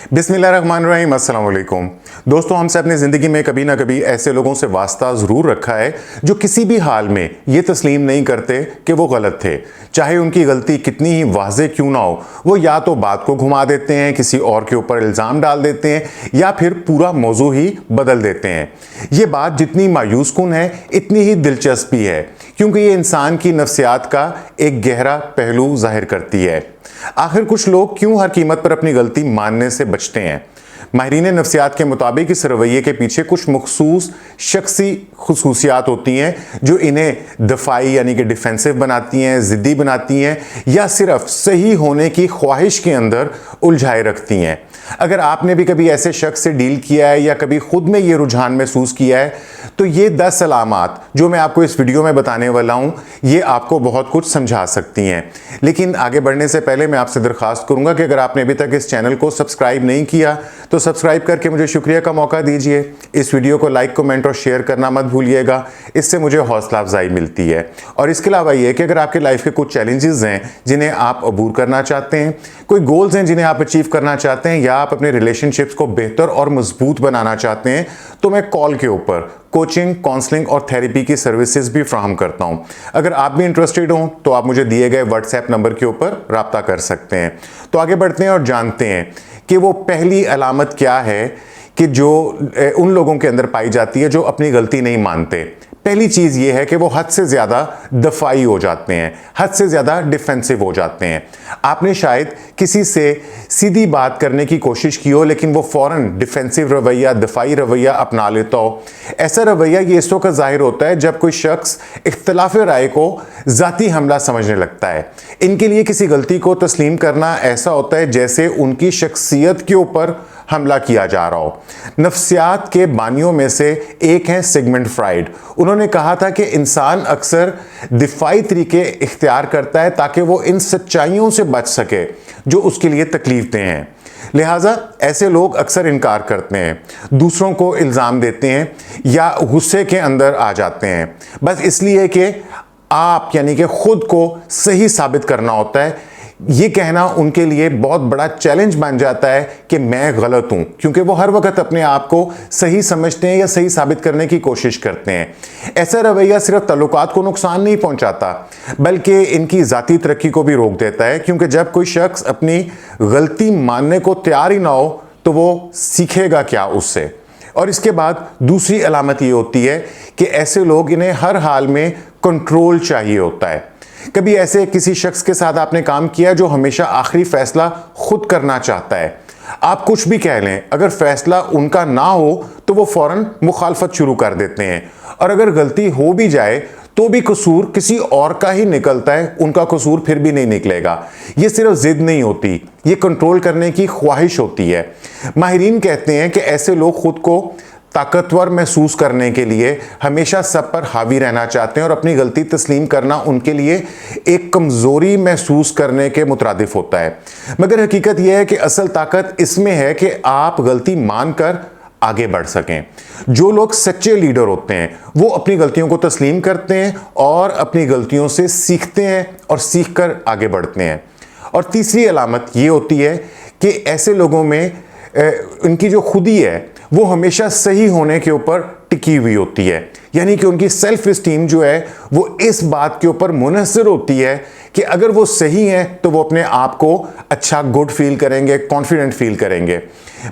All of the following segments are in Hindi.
बिस्मिल्लाहिर्रहमानिर्रहीम, अस्सलाम वालेकुम। दोस्तों, हमसे अपनी ज़िंदगी में कभी ना कभी ऐसे लोगों से वास्ता ज़रूर रखा है जो किसी भी हाल में ये तस्लीम नहीं करते कि वो गलत थे। चाहे उनकी गलती कितनी ही वाज़ेह क्यों ना हो, वो या तो बात को घुमा देते हैं, किसी और के ऊपर इल्ज़ाम डाल देते हैं या फिर पूरा मौजू ही बदल देते हैं। ये बात जितनी मायूस कुन है इतनी ही दिलचस्प भी है, क्योंकि ये इंसान की नफ्सियात का एक गहरा पहलू जाहिर करती है। आखिर कुछ लोग क्यों हर कीमत पर अपनी गलती मानने से बचते हैं? माहिरीन नफ्सियात के मुताबिक इस रवैये के पीछे कुछ मखसूस शख्सी खुसूसियात होती हैं जो इन्हें दफाई यानी कि डिफेंसिव बनाती हैं, ज़िद्दी बनाती हैं या सिर्फ सही होने की ख्वाहिश के अंदर उलझाए रखती हैं। अगर आपने भी कभी ऐसे शख्स से डील किया है या कभी खुद में ये रुझान महसूस किया है तो ये 10 अलामात जो मैं आपको इस वीडियो में बताने वाला हूँ ये आपको बहुत कुछ समझा सकती हैं। लेकिन आगे बढ़ने से पहले मैं आपसे दरख्वास्त करूँगा कि अगर आपने अभी तक इस चैनल को सब्सक्राइब नहीं किया तो सब्सक्राइब करके मुझे शुक्रिया का मौका दीजिए। इस वीडियो को लाइक, कमेंट और शेयर करना मत भूलिएगा, इससे मुझे हौसला अफजाई मिलती है। और इसके अलावा ये कि अगर आपके लाइफ के कुछ चैलेंजेस हैं जिन्हें आप अबूर करना चाहते हैं, कोई गोल्स हैं जिन्हें आप अचीव करना चाहते हैं या आप अपने रिलेशनशिप्स को बेहतर और मजबूत बनाना चाहते हैं, तो मैं कॉल के ऊपर कोचिंग, काउंसलिंग और थेरेपी की सर्विसेज भी फ्राहम करता हूं। अगर आप भी इंटरेस्टेड हो तो आप मुझे दिए गए व्हाट्सएप नंबर के ऊपर राब्ता कर सकते हैं। तो आगे बढ़ते हैं और जानते हैं कि वो पहली अलामत क्या है कि जो उन लोगों के अंदर पाई जाती है जो अपनी गलती नहीं मानते। पहली चीज़ ये है कि वो हद से ज़्यादा दफाई हो जाते हैं, हद से ज़्यादा डिफेंसिव हो जाते हैं। आपने शायद किसी से सीधी बात करने की कोशिश की हो लेकिन वो फ़ौरन डिफेंसिव रवैया, दफाई रवैया अपना लेता हो। ऐसा रवैया ये इस वक्त ज़ाहिर होता है जब कोई शख्स इख्तिलाफ राय को ज़ाती हमला समझने लगता है। इनके लिए किसी गलती को तस्लीम करना ऐसा होता है जैसे उनकी शख्सियत के ऊपर हमला किया जा रहा हो। नफ्सियात के बानियों में से एक हैं सिगमंड फ्राइड। उन्होंने कहा था कि इंसान अक्सर दिफाई तरीके इख्तियार करता है ताकि वो इन सच्चाइयों से बच सके जो उसके लिए तकलीफदेह हैं। लिहाजा ऐसे लोग अक्सर इनकार करते हैं, दूसरों को इल्ज़ाम देते हैं या गुस्से के अंदर आ जाते हैं, बस इसलिए कि आप यानी कि खुद को सही साबित करना होता है। ये कहना उनके लिए बहुत बड़ा चैलेंज बन जाता है कि मैं गलत हूं, क्योंकि वो हर वक्त अपने आप को सही समझते हैं या सही साबित करने की कोशिश करते हैं। ऐसा रवैया सिर्फ ताल्लुकात को नुकसान नहीं पहुंचाता बल्कि इनकी ज़ाती तरक्की को भी रोक देता है, क्योंकि जब कोई शख्स अपनी गलती मानने को तैयार ही ना हो तो वो सीखेगा क्या उससे। और इसके बाद दूसरी अलामत ये होती है कि ऐसे लोग, इन्हें हर हाल में कंट्रोल चाहिए होता है। कभी ऐसे किसी शख्स के साथ आपने काम किया जो हमेशा आखिरी फैसला खुद करना चाहता है। आप कुछ भी कह लें, अगर फैसला उनका ना हो तो वो फौरन मुखालफत शुरू कर देते हैं, और अगर गलती हो भी जाए तो भी कसूर किसी और का ही निकलता है, उनका कसूर फिर भी नहीं निकलेगा। ये सिर्फ जिद नहीं होती, ये कंट्रोल करने की ख्वाहिश होती है। माहिरीन कहते हैं कि ऐसे लोग खुद को ताकतवर महसूस करने के लिए हमेशा सब पर हावी रहना चाहते हैं और अपनी गलती तस्लीम करना उनके लिए एक कमज़ोरी महसूस करने के मुतरादिफ होता है। मगर हकीकत यह है कि असल ताकत इसमें है कि आप गलती मानकर आगे बढ़ सकें। जो लोग सच्चे लीडर होते हैं वो अपनी गलतियों को तस्लीम करते हैं और अपनी गलतियों से सीखते हैं और सीख कर आगे बढ़ते हैं। और तीसरी अलामत ये होती है कि ऐसे लोगों में उनकी जो खुदी है वो हमेशा सही होने के ऊपर टिकी हुई होती है, यानी कि उनकी सेल्फ इस्टीम जो है वो इस बात के ऊपर मुनहसर होती है कि अगर वो सही हैं तो वो अपने आप को अच्छा, गुड फील करेंगे, कॉन्फिडेंट फील करेंगे।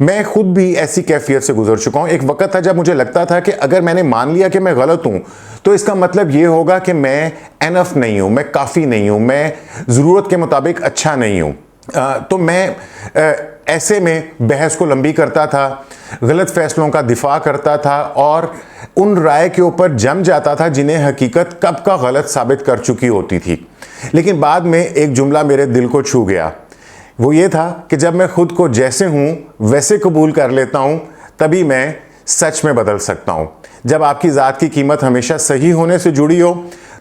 मैं खुद भी ऐसी कैफियत से गुजर चुका हूँ। एक वक्त था जब मुझे लगता था कि अगर मैंने मान लिया कि मैं गलत हूँ तो इसका मतलब ये होगा कि मैं एनफ नहीं हूँ, मैं काफ़ी नहीं हूँ, मैं ज़रूरत के मुताबिक अच्छा नहीं हूँ। तो मैं ऐसे में बहस को लंबी करता था, गलत फैसलों का दिफा करता था और उन राय के ऊपर जम जाता था जिन्हें हकीकत कब का गलत साबित कर चुकी होती थी। लेकिन बाद में एक जुमला मेरे दिल को छू गया। वो ये था कि जब मैं खुद को जैसे हूँ वैसे कबूल कर लेता हूँ तभी मैं सच में बदल सकता हूँ। जब आपकी ज़ात की कीमत हमेशा सही होने से जुड़ी हो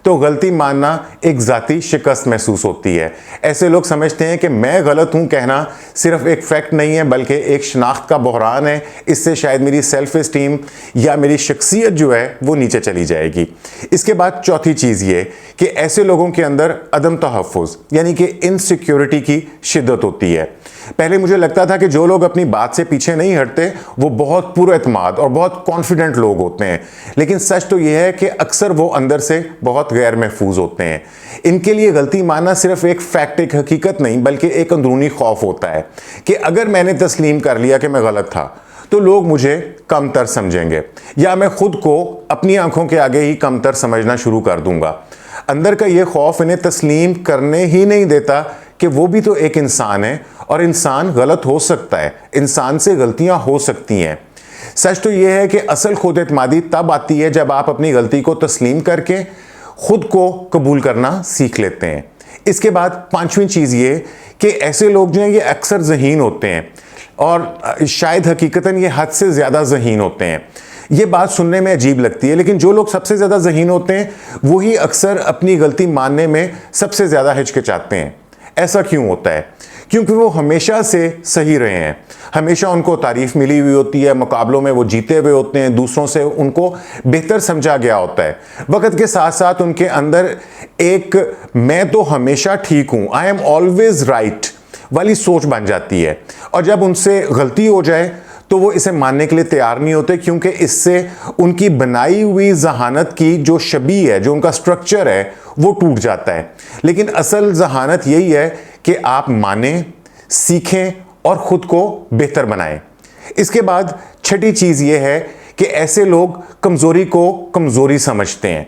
तो गलती मानना एक ज़ाती शिकस्त महसूस होती है। ऐसे लोग समझते हैं कि मैं गलत हूँ कहना सिर्फ एक फैक्ट नहीं है बल्कि एक शनाख्त का बहरान है, इससे शायद मेरी सेल्फ इस्टीम या मेरी शख्सियत जो है वो नीचे चली जाएगी। इसके बाद चौथी चीज़ ये कि ऐसे लोगों के अंदर अदम तहफ़्फ़ुज़ यानी कि इनसिक्योरिटी की शिद्दत होती है। पहले मुझे लगता था कि जो लोग अपनी बात से पीछे नहीं हटते वो बहुत पुरएतमाद और बहुत कॉन्फिडेंट लोग होते हैं, लेकिन सच तो यह है कि अक्सर वो अंदर से बहुत गैर महफूज होते हैं। इनके लिए गलती मानना सिर्फ एक फैक्ट, एक हकीकत नहीं, बल्कि एक अंदरूनी खौफ होता है कि अगर मैंने तस्लीम कर लिया कि मैं गलत था तो लोग मुझे कमतर समझेंगे, या मैं खुद को अपनी आंखों के आगे ही कमतर समझना शुरू कर दूंगा। अंदर का ये खौफ इन्हें तस्लीम करने ही नहीं देता कि वो भी तो एक इंसान है और इंसान गलत हो सकता है, इंसान से गलतियां हो सकती हैं। सच तो यह है कि असल खुद एतमादी तब आती है जब आप अपनी गलती को तस्लीम करके खुद को कबूल करना सीख लेते हैं। इसके बाद पांचवी चीज़ ये कि ऐसे लोग जो हैं ये अक्सर ज़हीन होते हैं, और शायद हकीकतन ये हद से ज़्यादा ज़हीन होते हैं। ये बात सुनने में अजीब लगती है, लेकिन जो लोग सबसे ज़्यादा ज़हीन होते हैं वही अक्सर अपनी गलती मानने में सबसे ज़्यादा हिचकिचाते हैं। ऐसा क्यों होता है? क्योंकि वो हमेशा से सही रहे हैं, हमेशा उनको तारीफ मिली हुई होती है, मुकाबलों में वो जीते हुए होते हैं, दूसरों से उनको बेहतर समझा गया होता है। वक्त के साथ साथ उनके अंदर एक मैं तो हमेशा ठीक हूँ, आई एम ऑलवेज राइट वाली सोच बन जाती है, और जब उनसे गलती हो जाए तो वो इसे मानने के लिए तैयार नहीं होते, क्योंकि इससे उनकी बनाई हुई जहानत की जो शबी है, जो उनका स्ट्रक्चर है, वो टूट जाता है। लेकिन असल जहानत यही है कि आप मानें, सीखें और ख़ुद को बेहतर बनाएं। इसके बाद छठी चीज़ ये है कि ऐसे लोग कमज़ोरी को कमज़ोरी समझते हैं,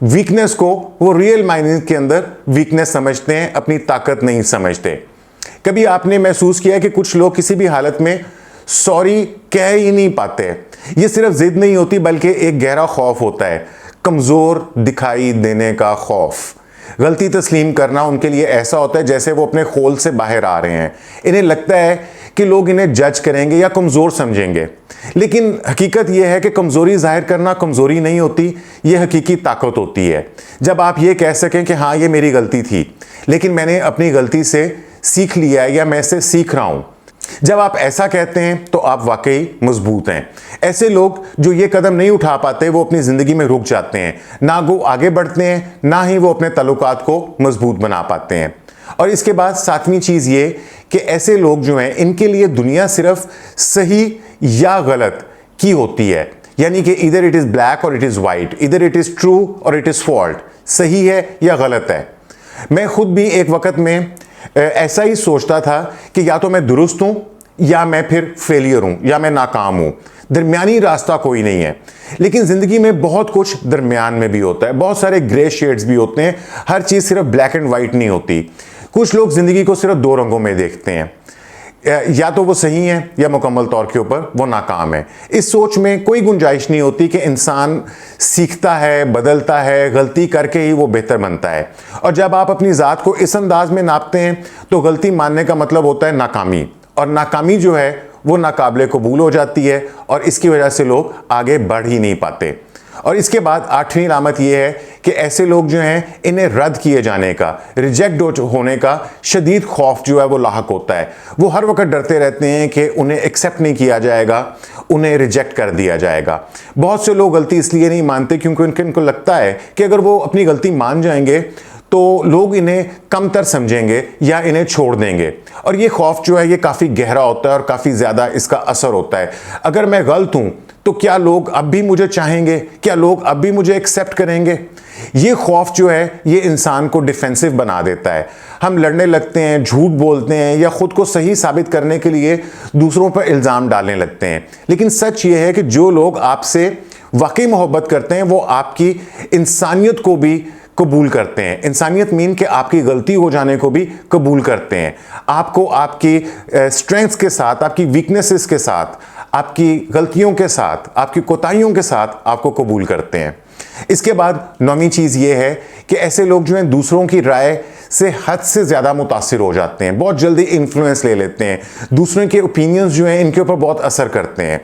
वीकनेस को वो रियल मायने के अंदर वीकनेस समझते हैं, अपनी ताकत नहीं समझते। कभी आपने महसूस किया कि कुछ लोग किसी भी हालत में सॉरी कह ही नहीं पाते? ये सिर्फ जिद नहीं होती, बल्कि एक गहरा खौफ होता है, कमज़ोर दिखाई देने का खौफ। गलती तस्लीम करना उनके लिए ऐसा होता है जैसे वो अपने खोल से बाहर आ रहे हैं। इन्हें लगता है कि लोग इन्हें जज करेंगे या कमज़ोर समझेंगे, लेकिन हकीकत यह है कि कमज़ोरी जाहिर करना कमज़ोरी नहीं होती, ये हकीकी ताकत होती है। जब आप ये कह सकें कि हाँ ये मेरी गलती थी, लेकिन मैंने अपनी गलती से सीख लिया है या मैं इससे सीख रहा हूँ, जब आप ऐसा कहते हैं तो आप वाकई मजबूत हैं। ऐसे लोग जो ये कदम नहीं उठा पाते वो अपनी ज़िंदगी में रुक जाते हैं, ना वो आगे बढ़ते हैं, ना ही वो अपने ताल्लुकात को मजबूत बना पाते हैं। और इसके बाद सातवीं चीज़ ये कि ऐसे लोग जो हैं इनके लिए दुनिया सिर्फ सही या गलत की होती है, यानी कि इधर इट इज़ ब्लैक और इट इज़ वाइट, इधर इट इज़ ट्रू और इट इज़ फॉल्ट, सही है या गलत है। मैं खुद भी एक वक्त में ऐसा ही सोचता था कि या तो मैं दुरुस्त हूं या मैं फिर फेलियर हूं या मैं नाकाम हूं, दरमियानी रास्ता कोई नहीं है। लेकिन ज़िंदगी में बहुत कुछ दरमियान में भी होता है, बहुत सारे ग्रे शेड्स भी होते हैं, हर चीज़ सिर्फ ब्लैक एंड वाइट नहीं होती। कुछ लोग ज़िंदगी को सिर्फ दो रंगों में देखते हैं, या तो वो सही है या मुकम्मल तौर के ऊपर वो नाकाम है। इस सोच में कोई गुंजाइश नहीं होती कि इंसान सीखता है, बदलता है, गलती करके ही वो बेहतर बनता है। और जब आप अपनी ज़ात को इस अंदाज में नापते हैं तो गलती मानने का मतलब होता है नाकामी, और नाकामी जो है वो नाकाबिले कबूल हो जाती है, और इसकी वजह से लोग आगे बढ़ ही नहीं पाते। और इसके बाद आठवीं अलामत यह है कि ऐसे लोग जो हैं इन्हें रद्द किए जाने का, रिजेक्ट होने का शदीद खौफ जो है वो लाहक होता है। वो हर वक्त डरते रहते हैं कि उन्हें एक्सेप्ट नहीं किया जाएगा, उन्हें रिजेक्ट कर दिया जाएगा। बहुत से लोग गलती इसलिए नहीं मानते क्योंकि उनको लगता है कि अगर वो अपनी गलती मान जाएंगे तो लोग इन्हें कमतर समझेंगे या इन्हें छोड़ देंगे। और ये खौफ जो है ये काफ़ी गहरा होता है और काफ़ी ज़्यादा इसका असर होता है। अगर मैं गलत हूँ तो क्या लोग अब भी मुझे चाहेंगे, क्या लोग अब भी मुझे एक्सेप्ट करेंगे? ये खौफ जो है ये इंसान को डिफेंसिव बना देता है। हम लड़ने लगते हैं, झूठ बोलते हैं, या ख़ुद को सही साबित करने के लिए दूसरों पर इल्ज़ाम डालने लगते हैं। लेकिन सच ये है कि जो लोग आपसे वाकई मोहब्बत करते हैं वो आपकी इंसानियत को भी कबूल करते हैं। इंसानियत मीन कि आपकी गलती हो जाने को भी कबूल करते हैं, आपको आपकी स्ट्रेंथ्स के साथ, आपकी वीकनेसेस के साथ, आपकी गलतियों के साथ, आपकी कोताहियों के साथ आपको कबूल करते हैं। इसके बाद नौवीं चीज़ ये है कि ऐसे लोग जो हैं दूसरों की राय से हद से ज़्यादा मुतासिर हो जाते हैं, बहुत जल्दी इन्फ्लुएंस ले लेते हैं, दूसरों के ओपिनियंस जो हैं इनके ऊपर बहुत असर करते हैं।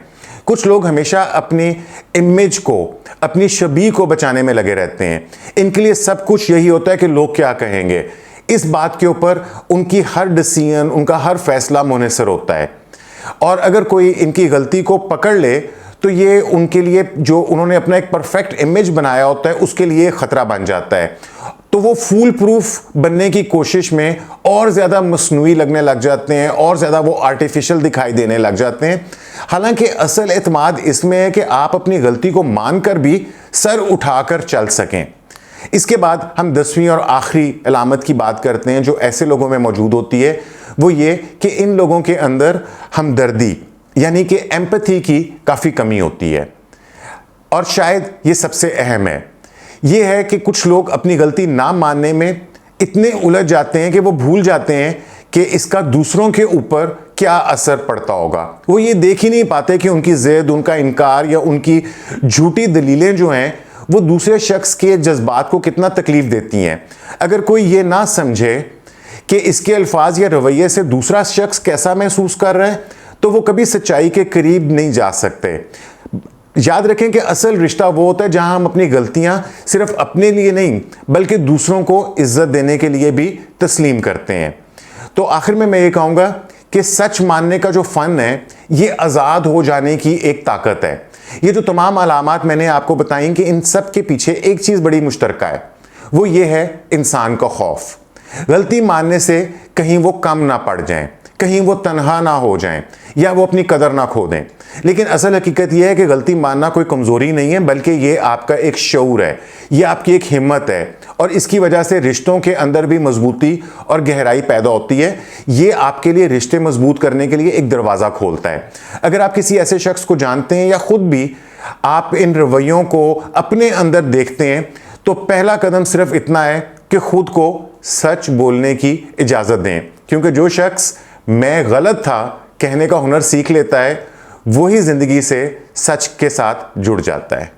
कुछ लोग हमेशा अपनी इमेज को, अपनी शबी को बचाने में लगे रहते हैं। इनके लिए सब कुछ यही होता है कि लोग क्या कहेंगे, इस बात के ऊपर उनकी हर डिसीजन, उनका हर फैसला मुनहसर होता है। और अगर कोई इनकी गलती को पकड़ ले तो ये उनके लिए जो उन्होंने अपना एक परफेक्ट इमेज बनाया होता है उसके लिए खतरा बन जाता है। तो वो फूल प्रूफ बनने की कोशिश में और ज़्यादा मसनूई लगने लग जाते हैं और ज़्यादा वो आर्टिफिशियल दिखाई देने लग जाते हैं। हालांकि असल एतमाद इसमें है कि आप अपनी गलती को मानकर भी सर उठाकर चल सकें। इसके बाद हम 10वीं और आखिरी अलामत की बात करते हैं जो ऐसे लोगों में मौजूद होती है, वो ये कि इन लोगों के अंदर हमदर्दी यानी कि एम्पैथी की काफ़ी कमी होती है। और शायद ये सबसे अहम है, ये है कि कुछ लोग अपनी गलती ना मानने में इतने उलझ जाते हैं कि वो भूल जाते हैं कि इसका दूसरों के ऊपर क्या असर पड़ता होगा। वो ये देख ही नहीं पाते कि उनकी ज़िद, उनका इनकार या उनकी झूठी दलीलें जो हैं वो दूसरे शख्स के जज्बात को कितना तकलीफ देती हैं। अगर कोई ये ना समझे कि इसके अल्फाज या रवैये से दूसरा शख्स कैसा महसूस कर रहा है, तो वो कभी सच्चाई के करीब नहीं जा सकते। याद रखें कि असल रिश्ता वो होता है जहां हम अपनी गलतियां सिर्फ अपने लिए नहीं बल्कि दूसरों को इज्जत देने के लिए भी तस्लीम करते हैं। तो आखिर में मैं ये कहूँगा कि सच मानने का जो फ़न है ये आज़ाद हो जाने की एक ताकत है। ये जो तमाम अलामात मैंने आपको बताई कि इन सब के पीछे एक चीज़ बड़ी मुश्तरका है, वो ये है इंसान का खौफ। गलती मानने से कहीं वो कम ना पड़ जाएं, कहीं वो तनहा ना हो जाएं या वो अपनी कदर ना खो दें। लेकिन असल हकीकत यह है कि गलती मानना कोई कमज़ोरी नहीं है बल्कि ये आपका एक शऊर है, ये आपकी एक हिम्मत है और इसकी वजह से रिश्तों के अंदर भी मजबूती और गहराई पैदा होती है। ये आपके लिए रिश्ते मजबूत करने के लिए एक दरवाज़ा खोलता है। अगर आप किसी ऐसे शख्स को जानते हैं या ख़ुद भी आप इन रवैयों को अपने अंदर देखते हैं तो पहला कदम सिर्फ इतना है कि खुद को सच बोलने की इजाज़त दें, क्योंकि जो शख्स मैं गलत था कहने का हुनर सीख लेता है वही ज़िंदगी से सच के साथ जुड़ जाता है।